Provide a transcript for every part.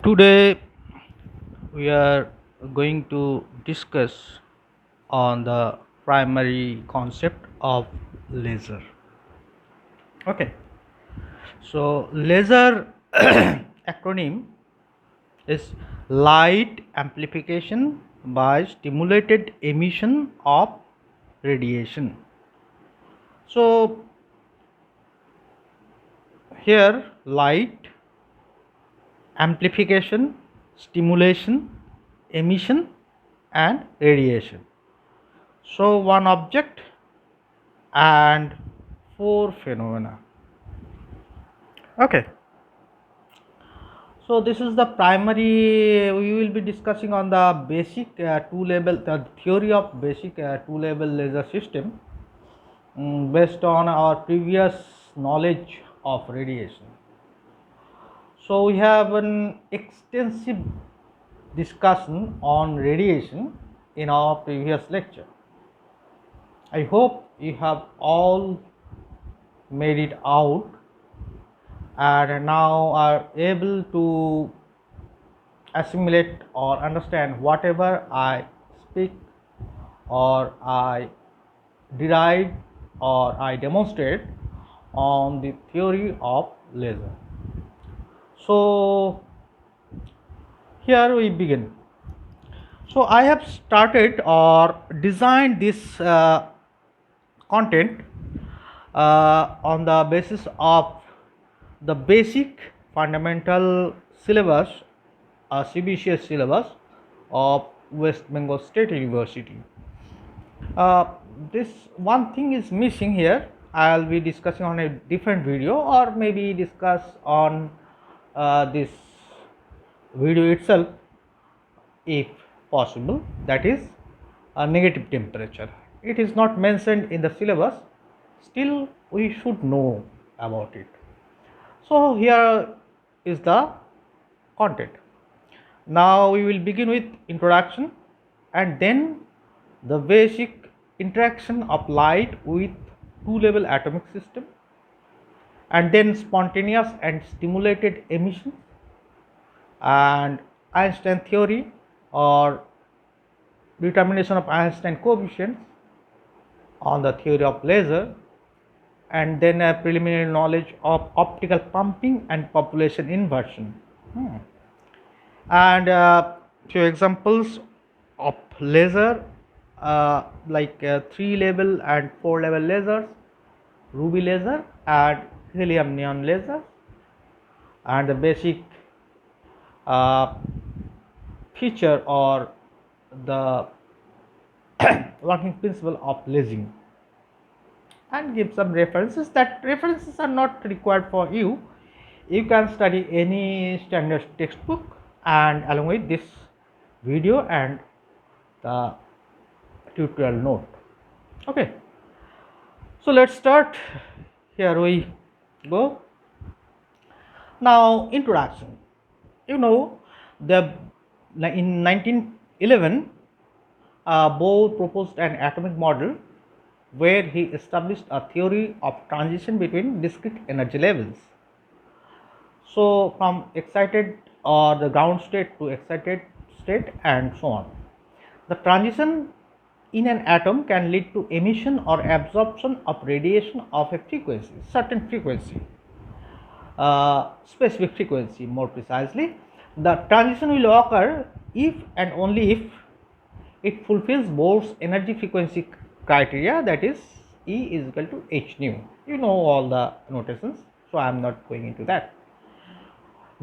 Today we are going to discuss on the primary concept of laser. Okay, so laser acronym is light amplification by stimulated emission of radiation. So here light amplification, stimulation, emission and radiation. So one object and four phenomena. Okay, so this is the primary. We will be discussing on the basic two level, the theory of basic two level laser system, based on our previous knowledge of radiation. So we have an extensive discussion on radiation in our previous lecture. I hope you have all made it out and now are able to assimilate or understand whatever I speak or I derive or I demonstrate on the theory of laser. So here we begin. So I have started or designed this content on the basis of the basic fundamental syllabus, CBCS syllabus of West Bengal State University. Uh, this one thing is missing here. I'll be discussing on a different video or maybe discuss on this video itself if possible, that is a negative temperature. It is not mentioned in the syllabus, still we should know about it. So here is the content. Now we will begin with introduction and then the basic interaction of light with two level atomic system, and then spontaneous and stimulated emission and Einstein theory or determination of Einstein coefficients on the theory of laser, and then a preliminary knowledge of optical pumping and population inversion. And few examples of laser, like 3 level and 4 level lasers, ruby laser and helium neon laser, and the basic uh, feature or the working principle of lasing, and give some references. That references are not required for you. You can study any standard textbook and along with this video and the tutorial note. Okay, so let's start. Here we go. Now introduction. You know, the in 1911 Bohr proposed an atomic model where he established a theory of transition between discrete energy levels. So from excited or the ground state to excited state and so on. The transition in an atom can lead to emission or absorption of radiation of a frequency, certain frequency, specific frequency more precisely. The transition will occur if and only if it fulfills Bohr's energy frequency criteria, that is E is equal to h nu. You know all the notations, so I am not going into that.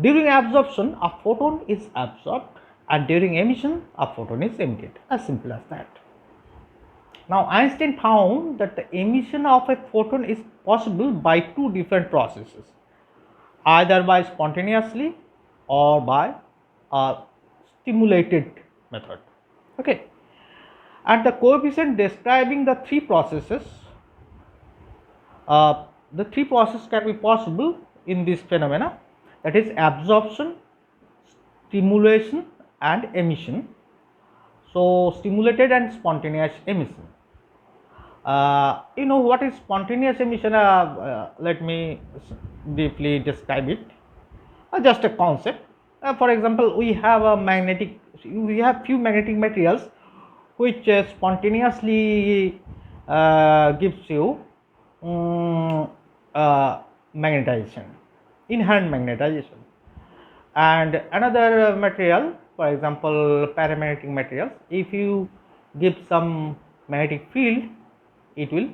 During absorption, a photon is absorbed and during emission, a photon is emitted. As simple as that. Now Einstein found that the emission of a photon is possible by two different processes, either by spontaneously or by a stimulated method. Okay, and the coefficient describing the three processes, the three processes can be possible in this phenomena, that is absorption, stimulation and emission. So stimulated and spontaneous emission. You know what is spontaneous emission? Let me briefly describe it. Just a concept. For example, we have few magnetic materials which spontaneously gives you um, magnetization, inherent magnetization, and another material, for example, paramagnetic materials, if you give some magnetic field, it will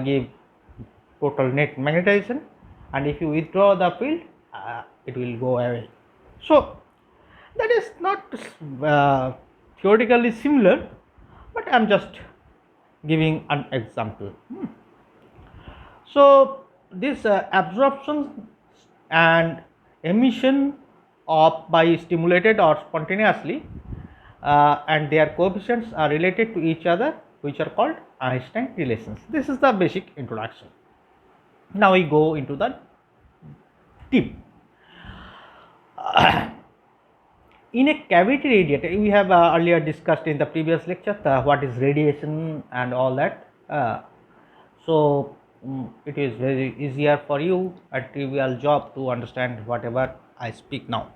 give total net magnetization, and if you withdraw the field, it will go away. So that is not theoretically similar, but I am just giving an example. So this absorption and emission of by stimulated or spontaneously, and their coefficients are related to each other, which are called Einstein relations. This is the basic introduction. Now we go into the deep. In a cavity radiator, we have earlier discussed in the previous lecture what is radiation and all that. So it is very easier for you, a trivial job, to understand whatever I speak now.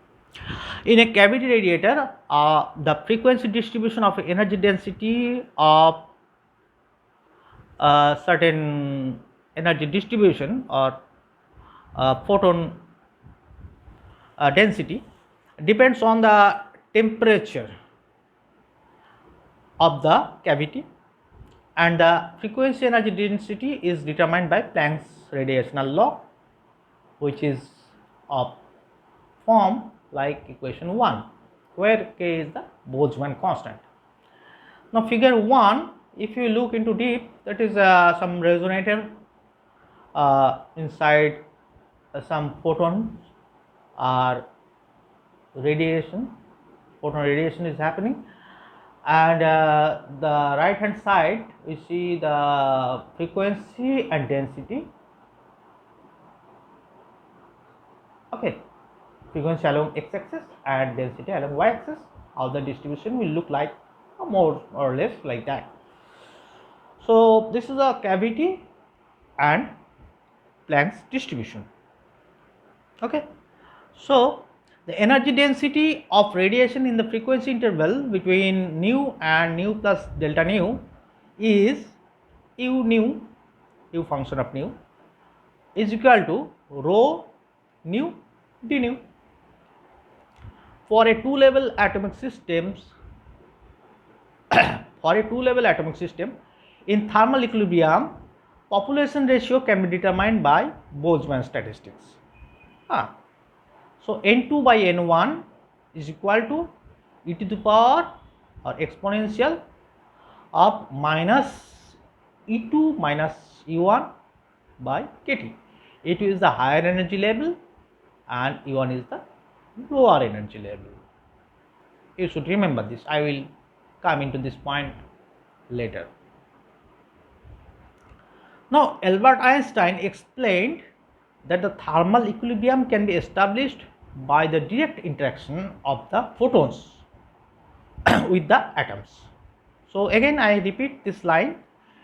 In a cavity radiator, the frequency distribution of energy density of certain energy distribution or photon density depends on the temperature of the cavity, and the frequency energy density is determined by Planck's radiational law, which is of form like equation 1, where k is the Boltzmann constant. Now figure 1, if you look into deep, that is some resonator inside some photons or photon radiation is happening, and the right hand side we see the frequency and density. Okay, frequency along x-axis and density along y-axis. How the distribution will look like, more or less like that. So this is a cavity and Planck's distribution. Okay, so the energy density of radiation in the frequency interval between nu and nu plus delta nu is u nu, u function of nu, is equal to rho nu d nu. For a two-level atomic systems, in thermal equilibrium, population ratio can be determined by Boltzmann statistics. So n2 by n1 is equal to e to the power or exponential of minus E2 minus E1 by kT. E2 is the higher energy level and E1 is the lower energy level. You should remember this. I will come into this point later. Now Albert Einstein explained that the thermal equilibrium can be established by the direct interaction of the photons with the atoms. So again I repeat this line.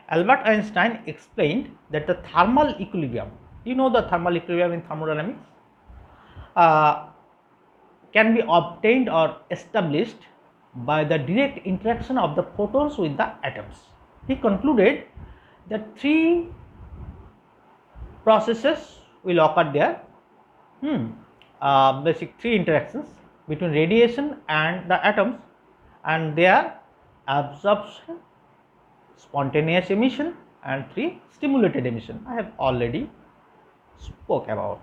Albert Einstein explained that the thermal equilibrium, you know the thermal equilibrium in thermodynamics, can be obtained or established by the direct interaction of the photons with the atoms. He concluded that three processes will occur there. Basic three interactions between radiation and the atoms, and they are absorption, spontaneous emission, and 3 stimulated emission. I have already spoke about.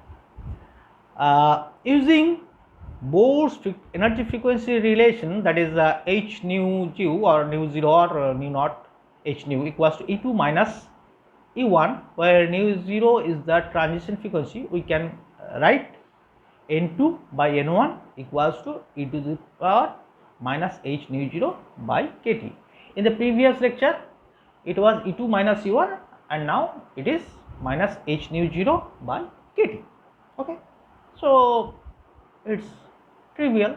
Using Bohr's energy frequency relation, that is h nu u or nu 0 or nu naught h nu equals to E2 minus E1, where nu 0 is the transition frequency, we can write n2 by n1 equals to e to the power minus h nu 0 by kt. In the previous lecture it was E2 minus E1, and now it is minus h nu 0 by kt. Okay, so it's trivial.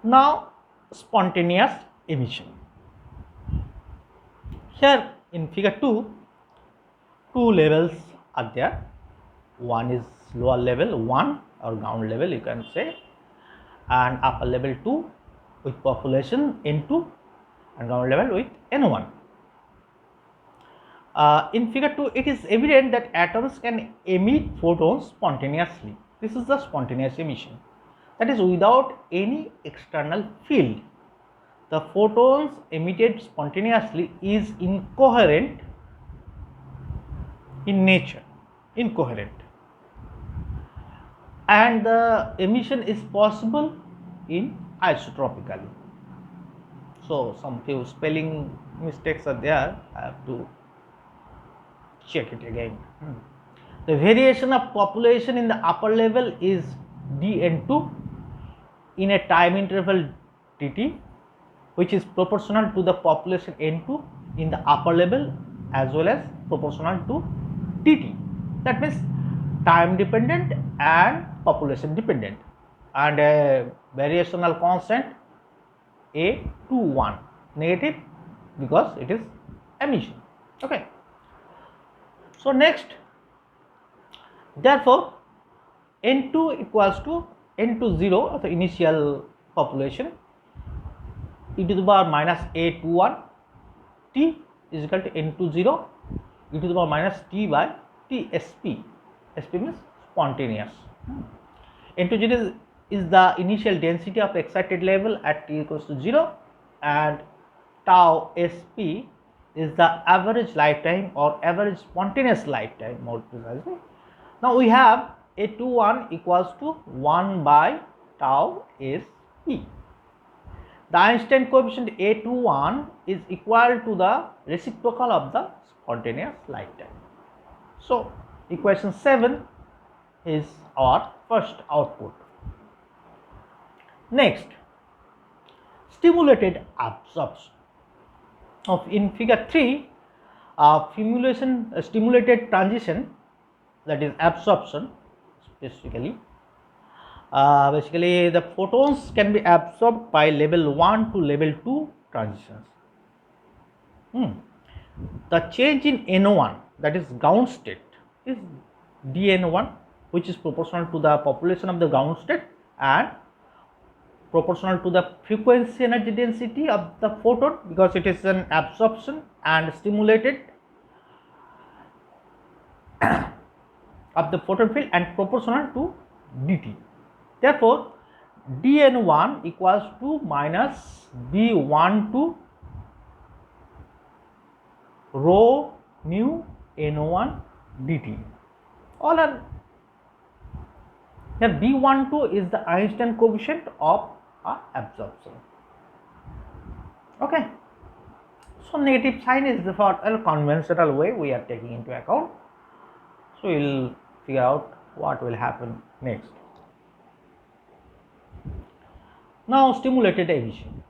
Now spontaneous emission. Here in figure 2, two levels are there. One is lower level 1 or ground level you can say, and upper level 2 with population N2 and ground level with N1. In figure 2, it is evident that atoms can emit photons spontaneously. This is the spontaneous emission, that is without any external field. The photons emitted spontaneously is incoherent in nature, incoherent, and the emission is possible in isotropically. So some few spelling mistakes are there, I have to check it again. The variation of population in the upper level is dN2 in a time interval dt, which is proportional to the population N2 in the upper level as well as proportional to dt. That means time dependent and population dependent, and a variational constant A21 negative because it is emission. Okay. So next, therefore N2 equals to N2 0 of the initial population e to the power minus A21 t is equal to N2 0 e to the power minus t by t sp. Sp means spontaneous. N2 0 is the initial density of excited level at t equals to 0, and tau sp is the average lifetime or average spontaneous lifetime more precisely. Now we have A21 equals to 1 by tau sp. The Einstein coefficient A21 is equal to the reciprocal of the spontaneous lifetime. So equation 7 is our first output. Next, stimulated absorption. Of in figure 3, stimulated transition, that is absorption basically the photons can be absorbed by level 1 to level 2 transitions. The change in N1, that is ground state, is dN1, which is proportional to the population of the ground state and proportional to the frequency energy density of the photon, because it is an absorption and stimulated of the photon field, and proportional to dt. Therefore dN1 equals to minus B12 rho nu N1 dt. All are here. B12 is the Einstein coefficient of absorption. Okay. So negative sign is the for a conventional way we are taking into account. So we will figure out what will happen next. Now stimulated emission.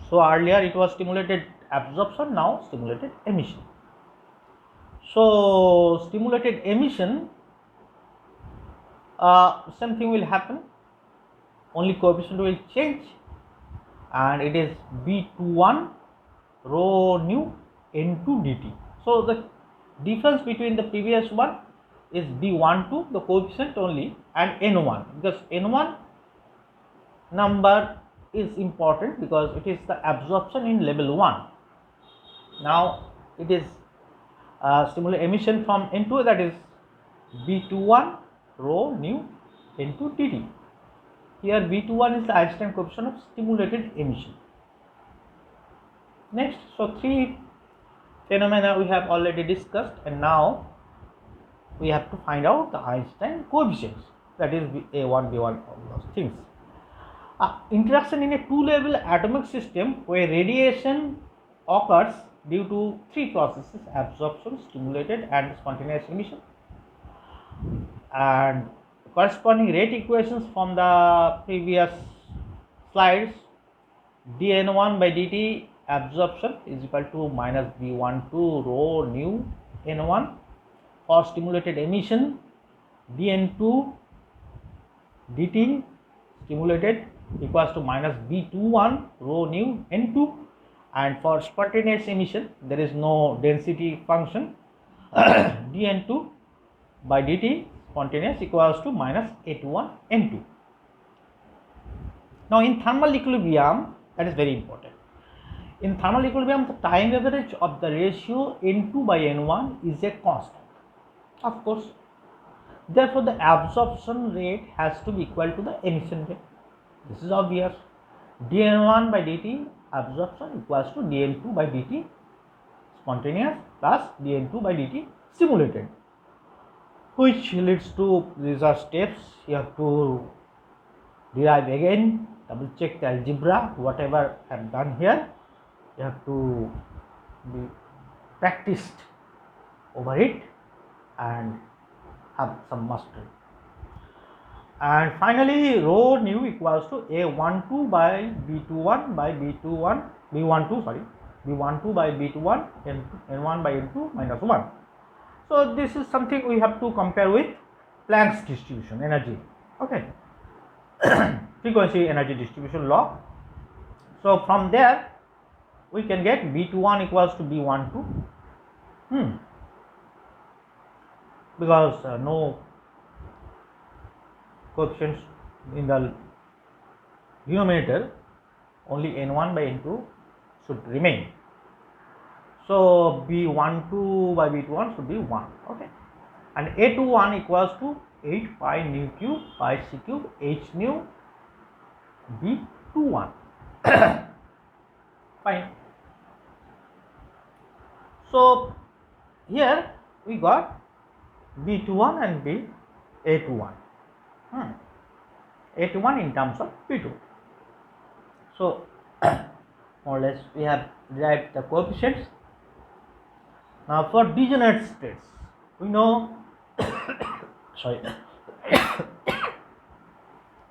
So earlier it was stimulated absorption, now stimulated emission. So stimulated emission, same thing will happen, only coefficient will change, and it is B21 rho nu N2 dt. So the difference between the previous one is B12, the coefficient only, and N1, because N1 number is important because it is the absorption in level 1. Now it is stimulated emission from N2, that is B21 rho nu N2 dt. Here B21 is the Einstein coefficient of stimulated emission. Next, so 3 phenomena we have already discussed, and now we have to find out the Einstein coefficients, that is A1, B1, all those things. Interaction in a two-level atomic system where radiation occurs due to 3 processes: absorption, stimulated, and spontaneous emission, and corresponding rate equations from the previous slides. dN1 by dt absorption is equal to minus B12 rho nu N1. For stimulated emission, dN2 dt stimulated equals to minus B21 rho nu N2, and for spontaneous emission there is no density function. dN2 by dt spontaneous equals to minus A21 N2. Now in thermal equilibrium, that is very important. In thermal equilibrium, the time average of the ratio N2 by N1 is a constant. Of course, therefore the absorption rate has to be equal to the emission rate. This is obvious. dN1 by dt absorption equals to dN2 by dt spontaneous plus dN2 by dt simulated, which leads to these are steps you have to derive again, double check the algebra, whatever I have done here, you have to be practiced over it and have some mastery. And finally, rho nu equals to A12 by B21 by B12 by B21 N1 by N2 minus 1. So this is something we have to compare with Planck's distribution energy. Okay. Frequency energy distribution law. So from there we can get B21 equals to B12 because no coefficients in the denominator, only N1 by N2 should remain. So B12 by B21 should be 1. Okay, and A21 equals to 8 pi nu cube pi c cube h nu B21. Fine. So here we got B21 and A21. A21 in terms of B2. So more or less we have derived the coefficients. Now for degenerate states, we know sorry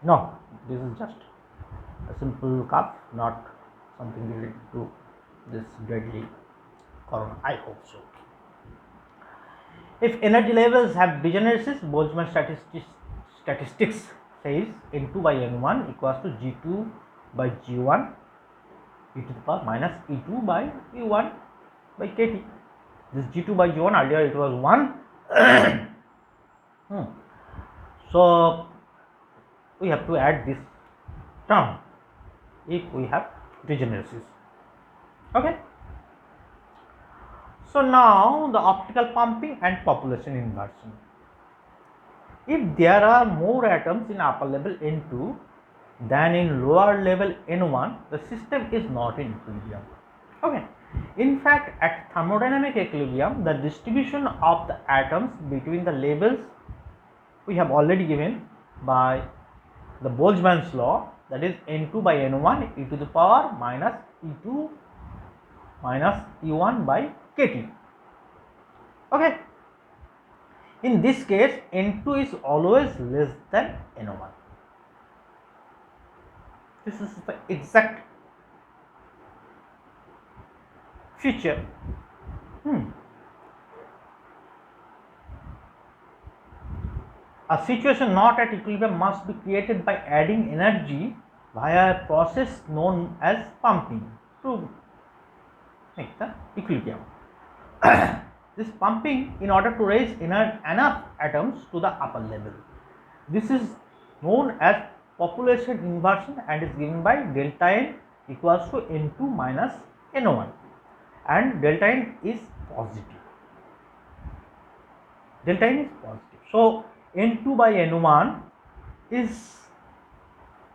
no, this is just a simple cough, not something related to this deadly corona, I hope so. If energy levels have degeneracies, Boltzmann statistics says N2 by N1 equals to G2 by G1 e to the power minus E2 by E1 by KT. This G2 by G1 earlier it was 1. So we have to add this term if we have degeneracies. Okay. So now the optical pumping and population inversion. If there are more atoms in upper level N2 than in lower level N1, the system is not in equilibrium. Okay. In fact, at thermodynamic equilibrium, the distribution of the atoms between the levels we have already given by the Boltzmann's law, that is N2 by N1 e to the power minus E2 minus E1 by KT. Okay. In this case, N2 is always less than N1. This is the exact feature. A situation not at equilibrium must be created by adding energy via a process known as pumping to make the equilibrium. This pumping in order to raise enough atoms to the upper level. This is known as population inversion and is given by delta n equals to N2 minus N1, and delta n is positive. Delta n is positive. So N2 by N1 is,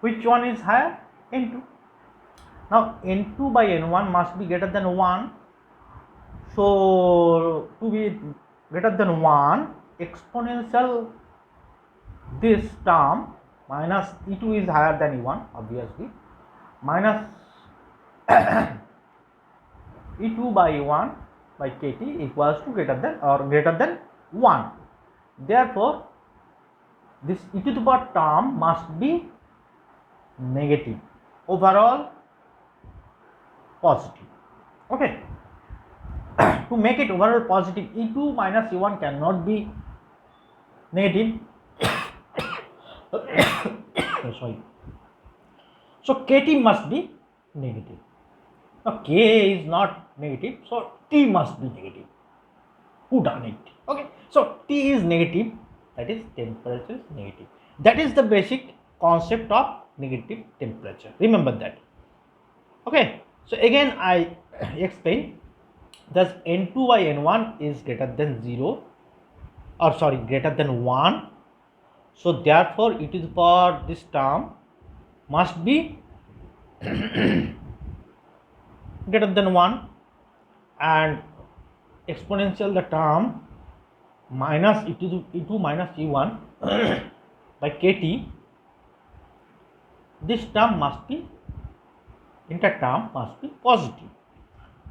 which one is higher? N2. Now N2 by N1 must be greater than 1. So to be greater than 1, exponential this term minus E2 is higher than E1 obviously, minus E2 by E1 by KT equals to greater than 1. Therefore this e to the power term must be negative, overall positive. Okay. To make it overall positive, E2 minus E1 cannot be negative. Sorry. So KT must be negative. Now K is not negative, so T must be negative. Who done it? Okay. So T is negative. that is temperature is negative. That is the basic concept of negative temperature. Remember that. Okay, so again I explain. Thus N2 by N1 is greater than 0, or sorry, greater than 1. So therefore e to the power this term must be greater than 1, and exponential the term minus e2 minus e1 by kt, this term must be, interterm must be positive.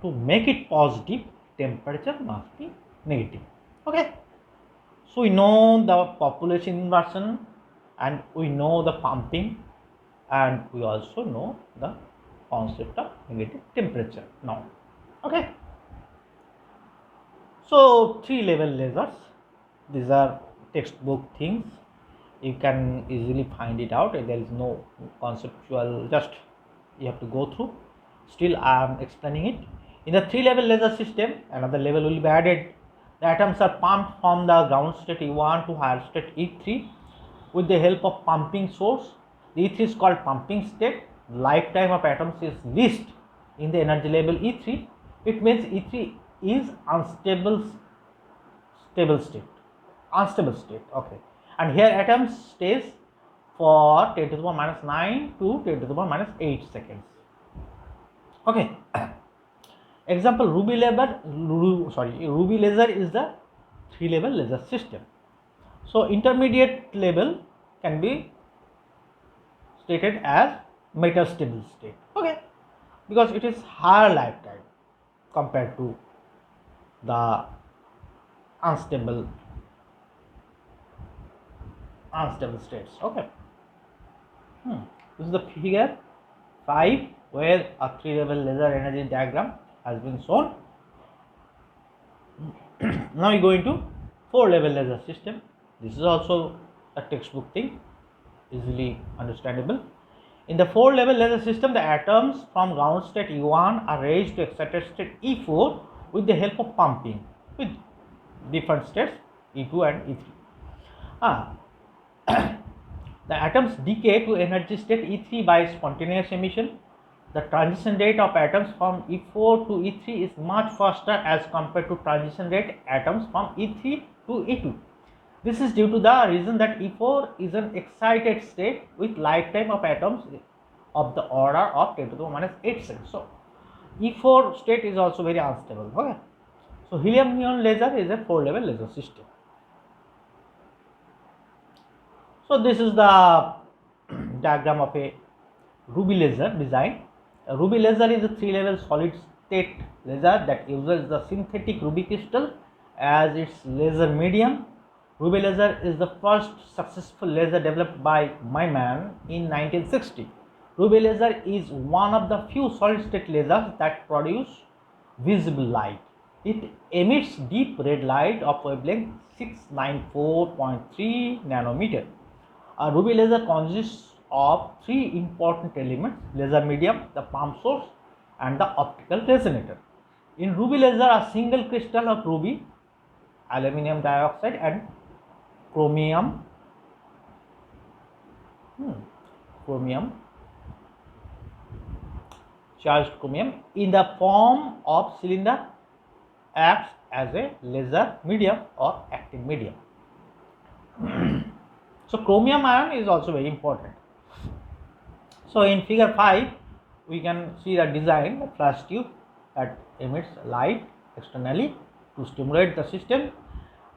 To make it positive, temperature must be negative. Okay, so we know the population inversion, and we know the pumping, and we also know the concept of negative temperature now. Okay, so 3-level lasers, these are textbook things, you can easily find it out, there is no conceptual, just you have to go through. Still I am explaining it. In the 3-level laser system, another level will be added. The atoms are pumped from the ground state E1 to higher state E3 with the help of pumping source. The E3 is called pumping state. Lifetime of atoms is least in the energy level E3. It means E3 is unstable state. Okay, and here atoms stays for 10 to the power minus 9 to 10 to the power minus 8 seconds. Okay. Example, Ruby laser is the 3-level laser system. So intermediate level can be stated as metastable state. Okay, because it is higher lifetime compared to the unstable states. Okay. This is the figure 5 where a 3-level laser energy diagram has been shown. Now we go into 4-level laser system. This is also a textbook thing, easily understandable. In the 4-level laser system, the atoms from ground state E1 are raised to excited state E4 with the help of pumping with different states E2 and E3. The atoms decay to energy state E3 by spontaneous emission. The transition rate of atoms from E4 to E3 is much faster as compared to transition rate atoms from E3 to E2. This is due to the reason that E4 is an excited state with lifetime of atoms of the order of 10 to the power minus 8 seconds. So E4 state is also very unstable. Okay. So helium neon laser is a 4-level laser system. So this is the diagram of a Ruby laser design. A Ruby laser is a 3-level solid state laser that uses the synthetic ruby crystal as its laser medium. Ruby laser is the first successful laser developed by Myman in 1960. Ruby laser is one of the few solid state lasers that produce visible light. It emits deep red light of wavelength 694.3 nanometer. A Ruby laser consists of 3 important elements: laser medium, the pump source, and the optical resonator. In Ruby laser, a single crystal of ruby, aluminum dioxide, and chromium charged chromium in the form of cylinder acts as a laser medium or active medium. So chromium ion is also very important. So in figure 5 we can see the design, the flash tube that emits light externally to stimulate the system,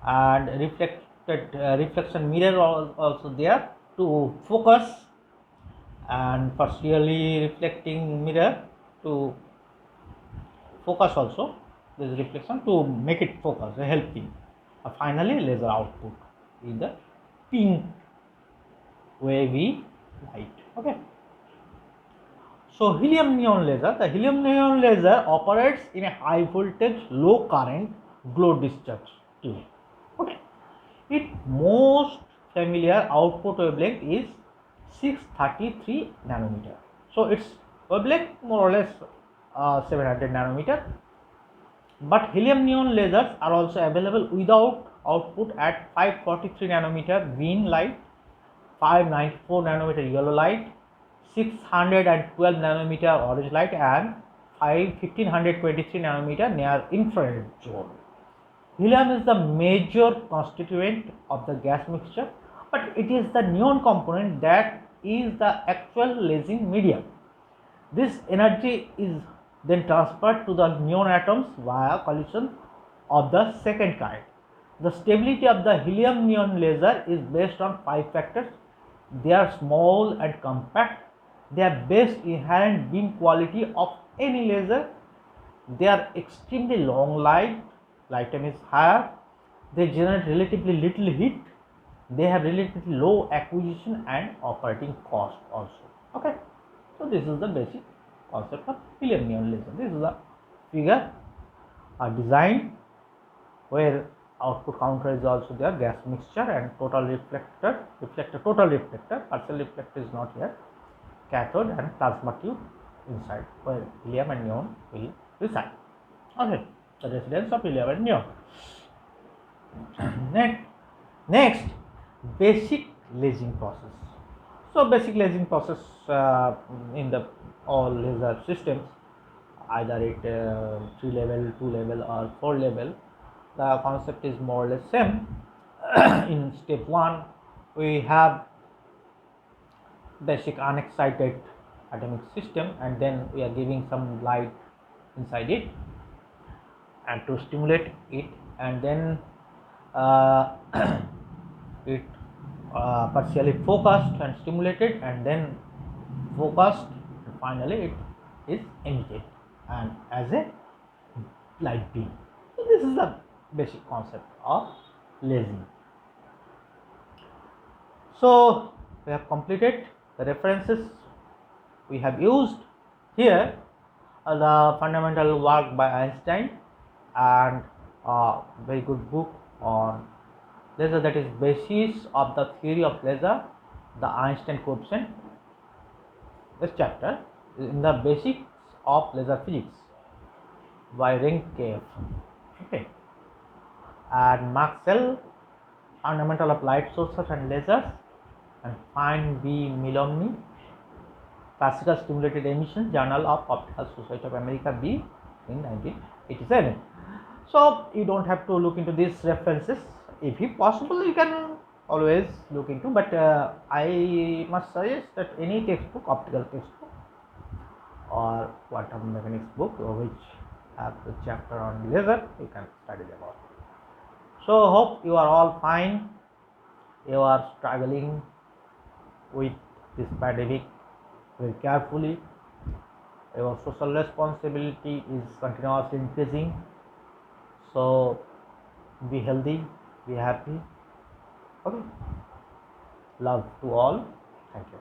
and reflection mirror also there to focus, and partially reflecting mirror to focus also. There is reflection to make it focus, helping. Finally laser output in the pink wavy light. Okay. So helium neon laser. The helium neon laser operates in a high voltage, low current glow discharge tube. Okay. Its most familiar output wavelength is 633 nanometer. So its wavelength more or less 700 nanometer. But helium neon lasers are also available without output at 543 nanometer green light, 594 nanometer yellow light, 612 nanometer orange light, and 1523 nanometer near infrared zone. Helium is the major constituent of the gas mixture, but it is the neon component that is the actual lasing medium. This energy is then transferred to the neon atoms via collision of the second kind. The stability of the helium neon laser is based on 5 factors. They are small and compact. They are best inherent beam quality of any laser. They are extremely long lifetime is higher. They generate relatively little heat. They have relatively low acquisition and operating cost also. Okay, so this is the basic concept of helium neon laser. This is the figure design where output counter is also there, gas mixture, and total reflector, total reflector, partial reflector is not here, cathode and plasma tube inside where helium and neon will reside. Okay, the residence of helium and neon. Next, basic lasing process. So basic lasing process in the all laser systems, either it 3 level, 2 level, or 4 level, the concept is more or less same. In step 1, we have basic unexcited atomic system, and then we are giving some light inside it and to stimulate it, and then it partially focused and stimulated, and then focused, and finally it is emitted and as a light beam. So this is the basic concept of lasing. So we have completed the references we have used here, the fundamental work by Einstein and a very good book on laser, that is basis of the theory of laser, the Einstein coefficient. This chapter is in the basics of laser physics by Renkev. Okay, and Maxwell, fundamental of light sources and lasers, and Fine B. Milomny, classical stimulated emission, Journal of Optical Society of America B in 1987. So you don't have to look into these references. If possible, you can always look into, but I must suggest that any textbook, optical textbook or quantum mechanics book which have the chapter on laser, you can study about. So hope you are all fine. You are struggling with this pandemic very carefully. Your social responsibility is continuously increasing. So be healthy, be happy. Okay. Love to all. Thank you.